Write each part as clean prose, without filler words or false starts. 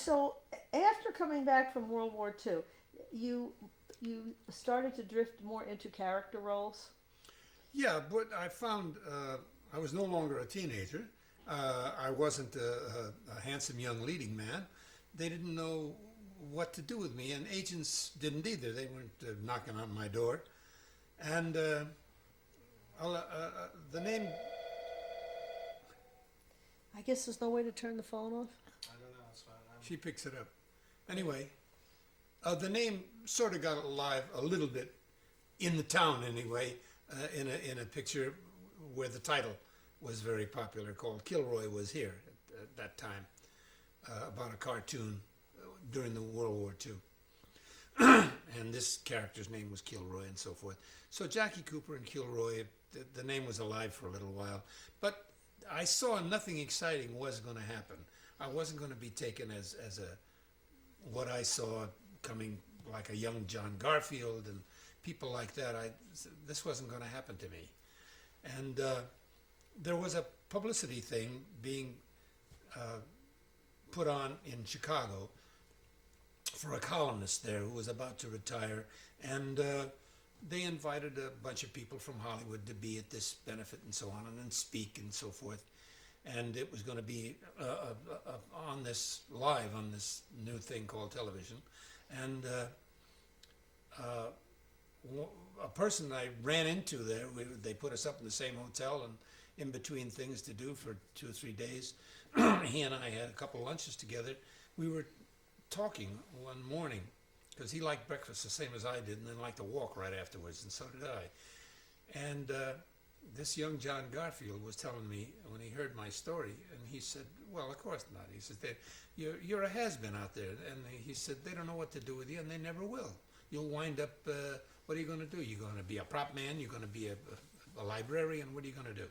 So after coming back from World War II, you you started to drift more into character roles. Yeah, but I found I was no longer a teenager. I wasn't a handsome young leading man. They didn't know what to do with me, and agents didn't either. They weren't knocking on my door. And the name, I guess there's no way to turn the phone off. I don't know. It's fine. she picks it up. Anyway, the name sort of got alive a little bit in the town anyway, in a picture where the title was very popular called Kilroy Was Here at that time, about a cartoon during the World War II. And this character's name was Kilroy and so forth. So Jackie Cooper and Kilroy, the name was alive for a little while. But I saw nothing exciting was going to happen. I wasn't going to be taken as what I saw coming like a young John Garfield and people like that. This wasn't going to happen to me. And there was a publicity thing being put on in Chicago for a columnist there who was about to retire, and they invited a bunch of people from Hollywood to be at this benefit and so on, and then speak and so forth. And it was going to be on this live on this new thing called television, and a person I ran into there, they put us up in the same hotel and in between things to do for 2 or 3 days. He and I had a couple lunches together. We were talking one morning because he liked breakfast the same as I did and then liked to walk right afterwards, and so did I. And this young John Garfield was telling me when he heard my story, and he said, well, of course not. He said, you're a has-been out there. And he said, they don't know what to do with you, and they never will. You'll wind up, what are you going to do? You're going to be a prop man? You're going to be a librarian? What are you going to do?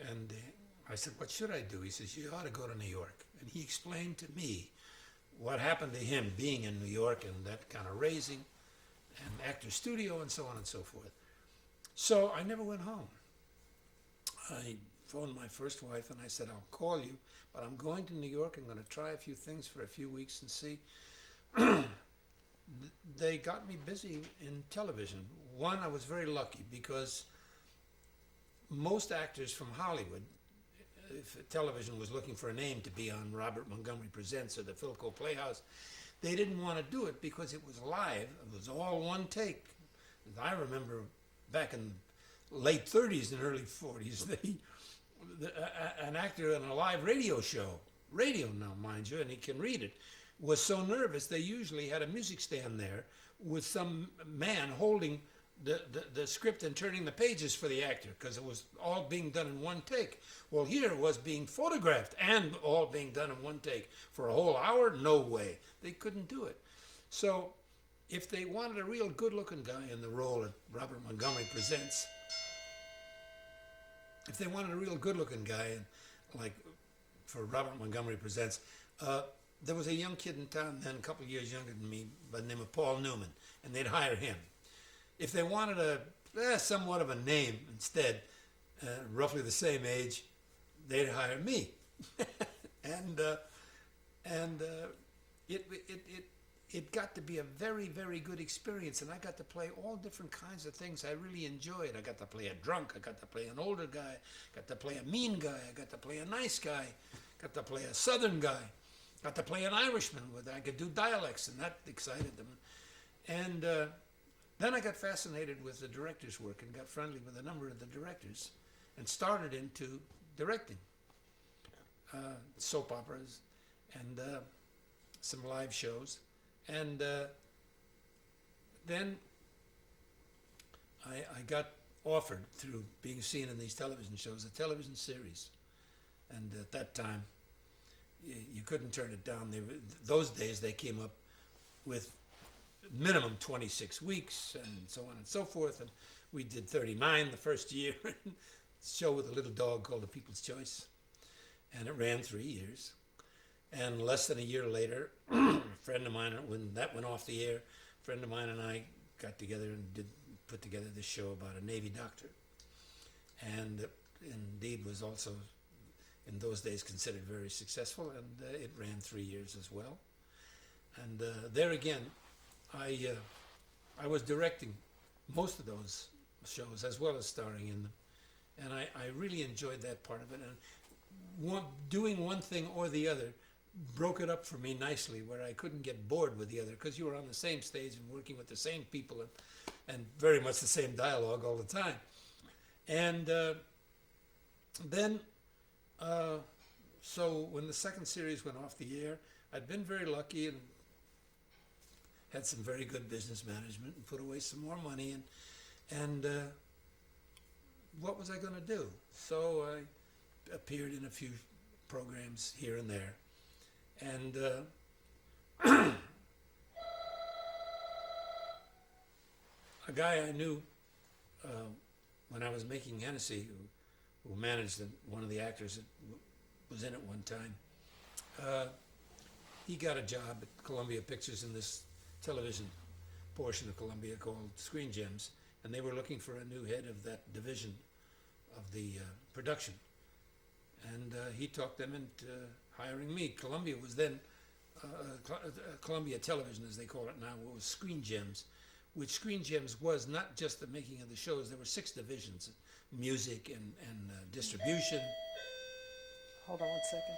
And I said, what should I do? He says, you ought to go to New York. And he explained to me what happened to him being in New York and that kind of raising and actor studio and so on and so forth. So I never went home. I phoned my first wife and I said, I'll call you, but I'm going to New York. I'm going to try a few things for a few weeks and see. They got me busy in television. One, I was very lucky because most actors from Hollywood, if television was looking for a name to be on Robert Montgomery Presents or the Philco Playhouse, they didn't want to do it because it was live. It was all one take. I remember back in late 30s and early 40s, an actor on a live radio show, radio now, mind you, and he can read it, was so nervous they usually had a music stand there with some man holding the script and turning the pages for the actor because it was all being done in one take. Well, here it was being photographed and all being done in one take for a whole hour. No way. They couldn't do it. So if they wanted a real good-looking guy in the role that Robert Montgomery Presents, if they wanted a real good-looking guy, like for Robert Montgomery Presents, there was a young kid in town then, a couple of years younger than me, by the name of Paul Newman, and they'd hire him. If they wanted somewhat of a name instead, roughly the same age, they'd hire me. and it got to be a very, very good experience, and I got to play all different kinds of things I really enjoyed. I got to play a drunk, I got to play an older guy, got to play a mean guy, I got to play a nice guy, got to play a southern guy, got to play an Irishman where I could do dialects, and that excited them. And then I got fascinated with the director's work and got friendly with a number of the directors and started into directing soap operas and some live shows. And then I got offered, through being seen in these television shows, a television series. And at that time, you couldn't turn it down. Those days they came up with minimum 26 weeks and so on and so forth. And we did 39 the first year. Show with a little dog called The People's Choice. And it ran 3 years. And less than a year later, a friend of mine, when that went off the air, a friend of mine and I got together and put together this show about a Navy doctor. And indeed was also in those days considered very successful, and it ran 3 years as well. And there again, I was directing most of those shows as well as starring in them, and I really enjoyed that part of it. And doing one thing or the other broke it up for me nicely, where I couldn't get bored with the other, because you were on the same stage and working with the same people and very much the same dialogue all the time. And then, so when the second series went off the air, I'd been very lucky and had some very good business management and put away some more money, and what was I going to do? So I appeared in a few programs here and there, and a guy I knew when I was making Hennessy, who managed one of the actors that was in it one time, he got a job at Columbia Pictures in this television portion of Columbia called Screen Gems, and they were looking for a new head of that division of the production. And he talked them into hiring me. Columbia was then, Columbia Television as they call it now, was Screen Gems, which Screen Gems was not just the making of the shows. There were 6 divisions: music and distribution. Hold on one second.